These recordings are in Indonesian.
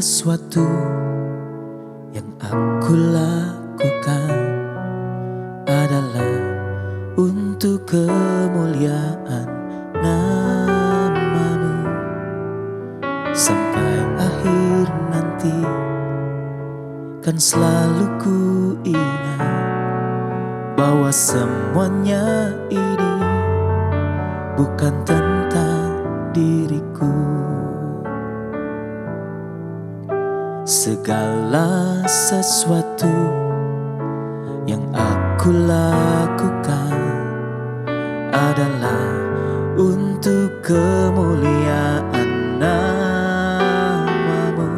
sesuatu yang aku lakukan adalah untuk kemuliaan nama-Mu. Sampai akhir nanti kan selalu ku ingat bahwa semuanya ini bukan tentang diriku. Segala sesuatu yang aku lakukan adalah untuk kemuliaan nama-Mu.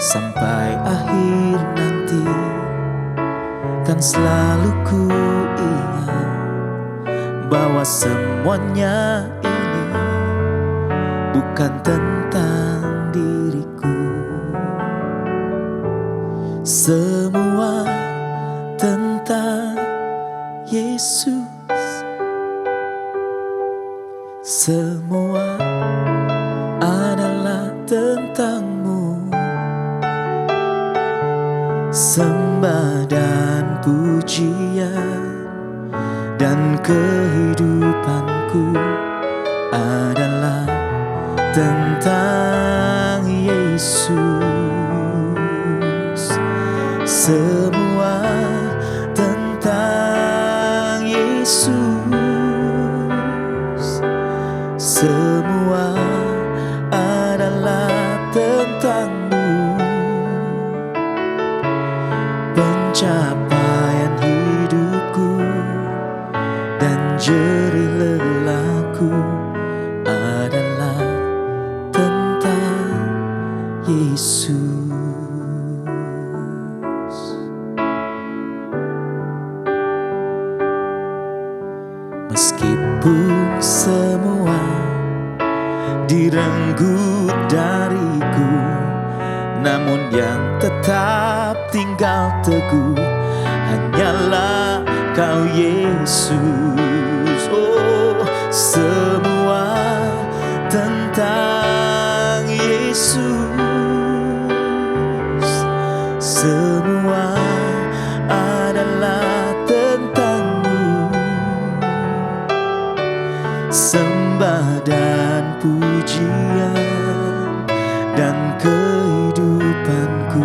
Sampai akhir nanti kan selalu ku ingat bahwa semuanya ini bukan tentang diriku. Semua tentang Yesus. Semua adalah tentang-Mu. Sembah dan pujian dan kehidupanku adalah tentang Yesus. Semua tentang Yesus. Semua adalah tentang-Mu. Pencapaian hidupku dan jerih lelahku adalah tentang Yesus. Meskipun semua direnggut dariku, namun yang tetap tinggal teguh hanyalah Kau Yesus. Oh, semua tentang Yesus. Semua adalah tentang-Mu. Sembah dan pujian dan kehidupanku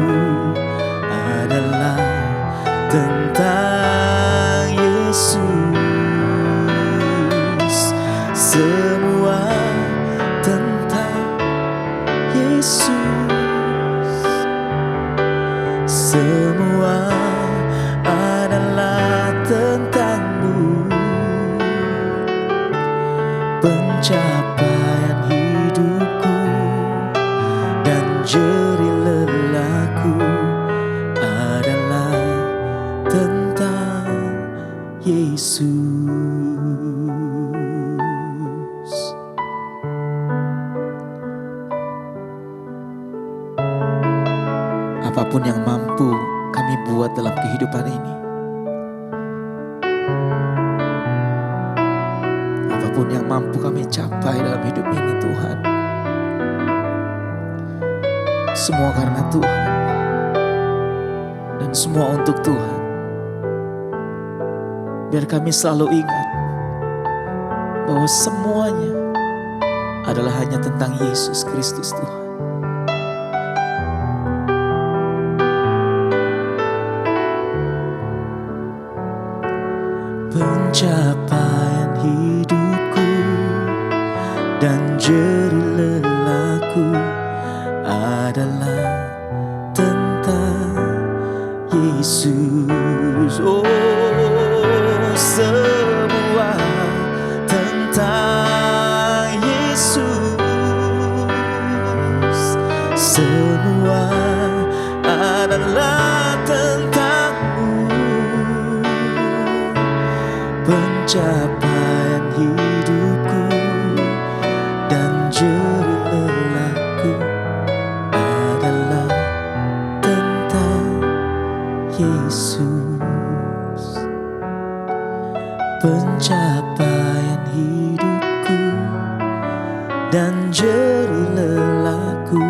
adalah tentang Yesus. Semua tentang Yesus. Semua adalah tentang-Mu. Pencapaian hidupku dan jerih lelahku adalah tentang Yesus. Apapun yang mampu kami buat dalam kehidupan ini, apapun yang mampu kami capai dalam hidup ini, Tuhan, semua karena Tuhan dan semua untuk Tuhan. Biar kami selalu ingat bahwa semuanya adalah hanya tentang Yesus Kristus, Tuhan. Pencapaian hidupku dan jerih lelahku adalah tentang Yesus. Oh, semua tentang Yesus. Semua adalah tentang-Mu. Pencapaian hidupku dan jerih lelahku adalah tentang Yesus. Pencapaian hidupku dan jerih lelahku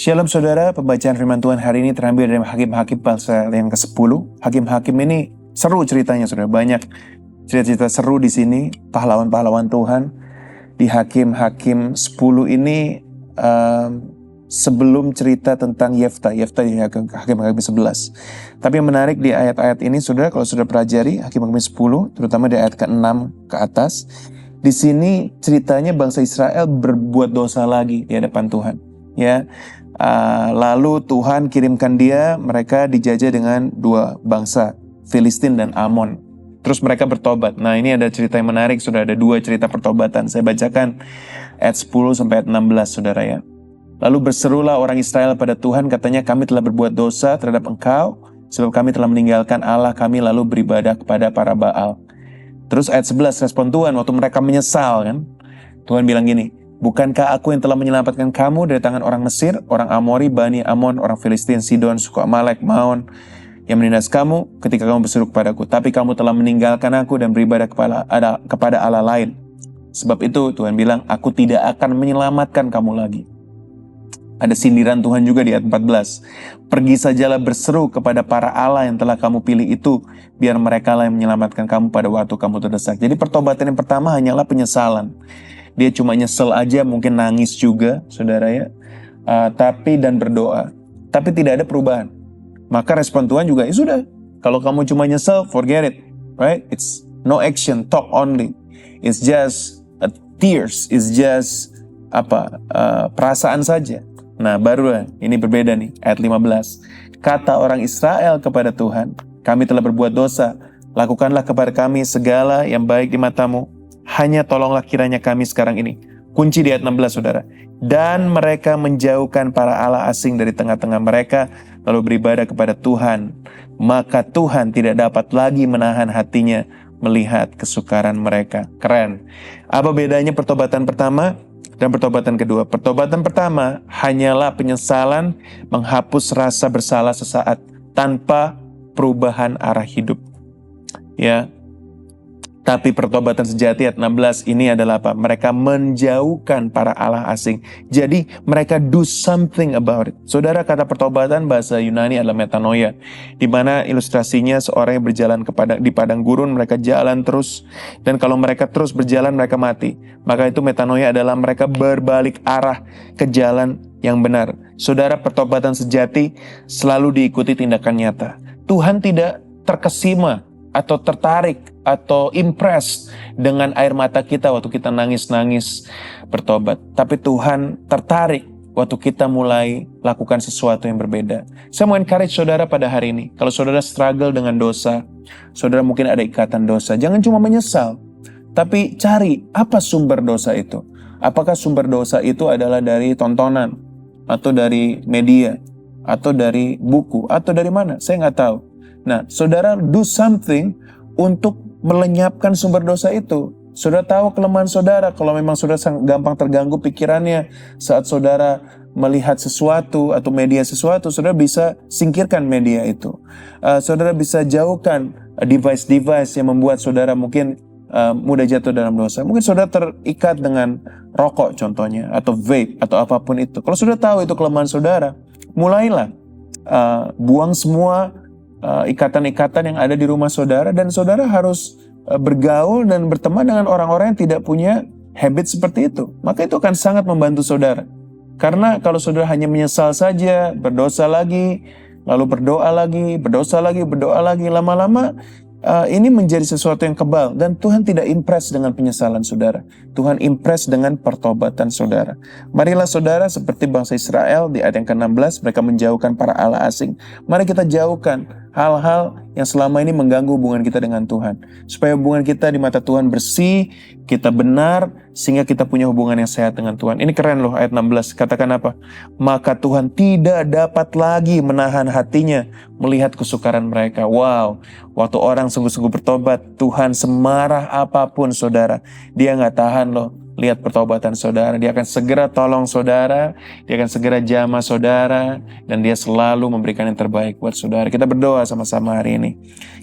Shalom saudara, pembacaan firman Tuhan hari ini terambil dari Hakim-Hakim pasal yang ke-10. Hakim-Hakim ini seru ceritanya saudara, banyak cerita-cerita seru di sini, pahlawan-pahlawan Tuhan. Di Hakim-Hakim 10 ini sebelum cerita tentang Yefta di Hakim-Hakim 11. Tapi yang menarik di ayat-ayat ini saudara, kalau sudah pelajari Hakim-Hakim 10, terutama di ayat ke-6 ke atas, di sini ceritanya bangsa Israel berbuat dosa lagi di hadapan Tuhan. Ya, lalu Tuhan kirimkan mereka dijajah dengan dua bangsa, Filistin dan Amon. Terus mereka bertobat. Nah ini ada cerita yang menarik, sudah ada dua cerita pertobatan. Saya bacakan ayat 10 sampai ayat 16 saudara ya. Lalu berserulah orang Israel pada Tuhan, katanya kami telah berbuat dosa terhadap engkau, sebab kami telah meninggalkan Allah kami lalu beribadah kepada para Baal. Terus ayat 11 respon Tuhan waktu mereka menyesal kan. Tuhan bilang gini, bukankah aku yang telah menyelamatkan kamu dari tangan orang Mesir, orang Amori, Bani Amon, orang Filistin, Sidon, suku Amalek, Maon, yang menindas kamu ketika kamu berseru kepadaku. Tapi kamu telah meninggalkan aku dan beribadah kepada Allah lain. Sebab itu Tuhan bilang, aku tidak akan menyelamatkan kamu lagi. Ada sindiran Tuhan juga di ayat 14. Pergi sajalah berseru kepada para Allah yang telah kamu pilih itu, biar mereka lah yang menyelamatkan kamu pada waktu kamu terdesak. Jadi pertobatan yang pertama hanyalah penyesalan. Dia cuma nyesel aja, mungkin nangis juga, saudara ya. Dan berdoa. Tapi tidak ada perubahan. Maka respon Tuhan juga, ya sudah. Kalau kamu cuma nyesel, forget it. Right? It's no action, talk only. It's just tears. It's just perasaan saja. Nah baru ini berbeda nih, ayat 15. Kata orang Israel kepada Tuhan, kami telah berbuat dosa. Lakukanlah kepada kami segala yang baik di matamu. Hanya tolonglah kiranya kami sekarang ini. Kunci di ayat 16 saudara. Dan mereka menjauhkan para Allah asing dari tengah-tengah mereka, lalu beribadah kepada Tuhan. Maka Tuhan tidak dapat lagi menahan hatinya melihat kesukaran mereka. Keren. Apa bedanya pertobatan pertama dan pertobatan kedua? Pertobatan pertama hanyalah penyesalan, menghapus rasa bersalah sesaat tanpa perubahan arah hidup. Ya. Tapi pertobatan sejati ayat 16 ini adalah apa? Mereka menjauhkan para Allah asing. Jadi mereka do something about it. Saudara, kata pertobatan bahasa Yunani adalah metanoia, di mana ilustrasinya seorang yang berjalan di padang gurun, mereka jalan terus, dan kalau mereka terus berjalan mereka mati. Maka itu metanoia adalah mereka berbalik arah ke jalan yang benar. Saudara, pertobatan sejati selalu diikuti tindakan nyata. Tuhan tidak terkesima atau tertarik atau impress dengan air mata kita waktu kita nangis-nangis bertobat. Tapi Tuhan tertarik waktu kita mulai lakukan sesuatu yang berbeda. Saya mau encourage saudara pada hari ini. Kalau saudara struggle dengan dosa, saudara mungkin ada ikatan dosa, jangan cuma menyesal, tapi cari apa sumber dosa itu. Apakah sumber dosa itu adalah dari tontonan, atau dari media, atau dari buku, atau dari mana? Saya nggak tahu. Nah, saudara do something untuk melenyapkan sumber dosa itu. Saudara tahu kelemahan saudara. Kalau memang saudara gampang terganggu pikirannya saat saudara melihat sesuatu atau media sesuatu, saudara bisa singkirkan media itu. Saudara bisa jauhkan device-device yang membuat saudara mungkin mudah jatuh dalam dosa. Mungkin saudara terikat dengan rokok contohnya, atau vape, atau apapun itu. Kalau saudara tahu itu kelemahan saudara, mulailah buang semua ikatan-ikatan yang ada di rumah saudara, dan saudara harus bergaul dan berteman dengan orang-orang yang tidak punya habit seperti itu. Maka itu akan sangat membantu saudara. Karena kalau saudara hanya menyesal saja, berdosa lagi, lalu berdoa lagi, berdoa lagi, lama-lama ini menjadi sesuatu yang kebal, dan Tuhan tidak impress dengan penyesalan saudara. Tuhan impress dengan pertobatan saudara. Marilah saudara seperti bangsa Israel di ayat yang ke-16, mereka menjauhkan para Allah asing. Mari kita jauhkan hal-hal yang selama ini mengganggu hubungan kita dengan Tuhan. Supaya hubungan kita di mata Tuhan bersih, kita benar, sehingga kita punya hubungan yang sehat dengan Tuhan. Ini keren loh ayat 16, katakan apa? Maka Tuhan tidak dapat lagi menahan hatinya melihat kesukaran mereka. Wow, waktu orang sungguh-sungguh bertobat, Tuhan semarah apapun saudara, Dia gak tahan loh lihat pertobatan saudara. Dia akan segera tolong saudara, Dia akan segera jamah saudara, dan Dia selalu memberikan yang terbaik buat saudara. Kita berdoa sama-sama hari ini.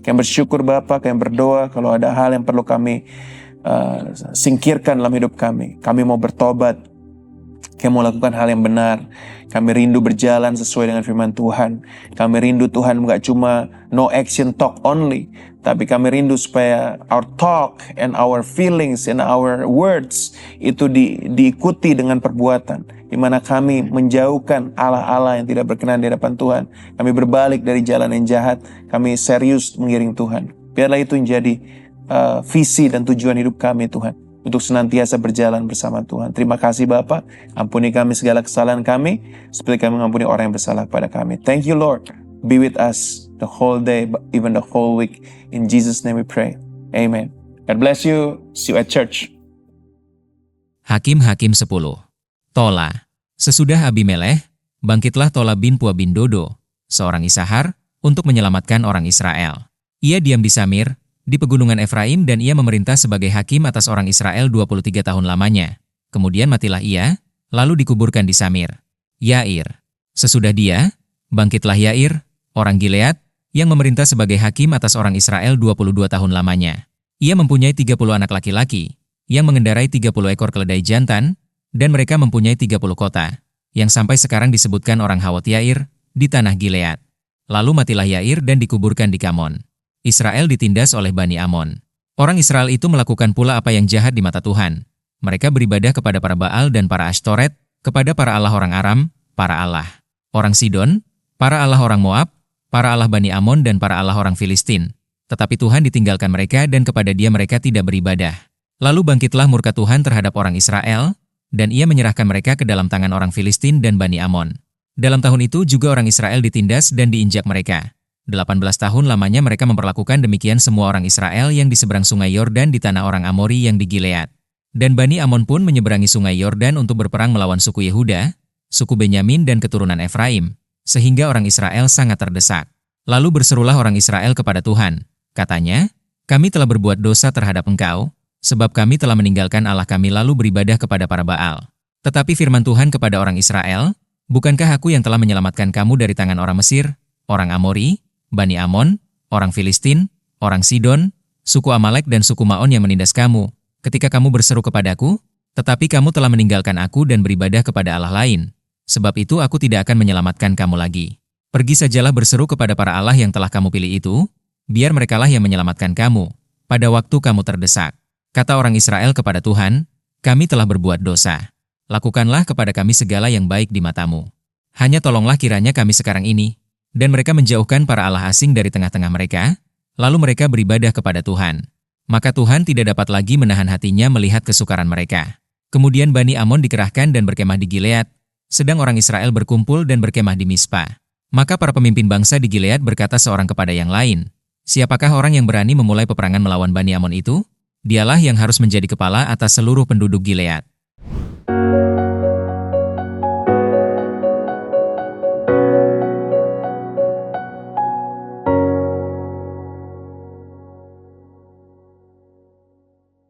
Kami bersyukur Bapa, kami berdoa kalau ada hal yang perlu kami singkirkan dalam hidup kami. Kami mau bertobat. Kami mau lakukan hal yang benar. Kami rindu berjalan sesuai dengan firman Tuhan. Kami rindu Tuhan gak cuma no action talk only, tapi kami rindu supaya our talk and our feelings and our words itu diikuti dengan perbuatan, di mana kami menjauhkan Allah-Allah yang tidak berkenan di hadapan Tuhan. Kami berbalik dari jalan yang jahat. Kami serius mengiring Tuhan. Biarlah itu menjadi visi dan tujuan hidup kami, Tuhan, untuk senantiasa berjalan bersama Tuhan. Terima kasih Bapa, ampuni kami segala kesalahan kami, seperti kami mengampuni orang yang bersalah kepada kami. Thank you Lord, be with us the whole day, even the whole week. In Jesus' name we pray, amen. God bless you, see you at church. Hakim-Hakim 10. Tola. Sesudah Abimelech, bangkitlah Tola bin Pua bin Dodo, seorang Isahar, untuk menyelamatkan orang Israel. Ia diam di Samir, di pegunungan Efraim, dan ia memerintah sebagai hakim atas orang Israel 23 tahun lamanya. Kemudian matilah ia, lalu dikuburkan di Samir. Yair. Sesudah dia, bangkitlah Yair, orang Gilead, yang memerintah sebagai hakim atas orang Israel 22 tahun lamanya. Ia mempunyai 30 anak laki-laki, yang mengendarai 30 ekor keledai jantan, dan mereka mempunyai 30 kota, yang sampai sekarang disebutkan orang Hawat Yair, di tanah Gilead. Lalu matilah Yair dan dikuburkan di Kamon. Israel ditindas oleh Bani Amon. Orang Israel itu melakukan pula apa yang jahat di mata Tuhan. Mereka beribadah kepada para Baal dan para Ashtoret, kepada para allah orang Aram, para allah orang Sidon, para allah orang Moab, para allah Bani Amon, dan para allah orang Filistin. Tetapi Tuhan ditinggalkan mereka dan kepada Dia mereka tidak beribadah. Lalu bangkitlah murka Tuhan terhadap orang Israel, dan Ia menyerahkan mereka ke dalam tangan orang Filistin dan Bani Amon. Dalam tahun itu juga orang Israel ditindas dan diinjak mereka. 18 tahun lamanya mereka memperlakukan demikian semua orang Israel yang di seberang sungai Yordan di tanah orang Amori yang di Gilead. Dan Bani Amon pun menyeberangi sungai Yordan untuk berperang melawan suku Yehuda, suku Benyamin, dan keturunan Efraim, sehingga orang Israel sangat terdesak. Lalu berserulah orang Israel kepada Tuhan. Katanya, kami telah berbuat dosa terhadap Engkau, sebab kami telah meninggalkan Allah kami lalu beribadah kepada para Baal. Tetapi firman Tuhan kepada orang Israel, bukankah aku yang telah menyelamatkan kamu dari tangan orang Mesir, orang Amori, Bani Amon, orang Filistin, orang Sidon, suku Amalek, dan suku Maon yang menindas kamu, ketika kamu berseru kepadaku? Tetapi kamu telah meninggalkan aku dan beribadah kepada Allah lain. Sebab itu aku tidak akan menyelamatkan kamu lagi. Pergi sajalah berseru kepada para Allah yang telah kamu pilih itu, biar merekalah yang menyelamatkan kamu, pada waktu kamu terdesak. Kata orang Israel kepada Tuhan, kami telah berbuat dosa. Lakukanlah kepada kami segala yang baik di matamu. Hanya tolonglah kiranya kami sekarang ini. Dan mereka menjauhkan para allah asing dari tengah-tengah mereka, lalu mereka beribadah kepada Tuhan. Maka Tuhan tidak dapat lagi menahan hatinya melihat kesukaran mereka. Kemudian Bani Amon dikerahkan dan berkemah di Gilead, sedang orang Israel berkumpul dan berkemah di Mispa. Maka para pemimpin bangsa di Gilead berkata seorang kepada yang lain, siapakah orang yang berani memulai peperangan melawan Bani Amon itu? Dialah yang harus menjadi kepala atas seluruh penduduk Gilead.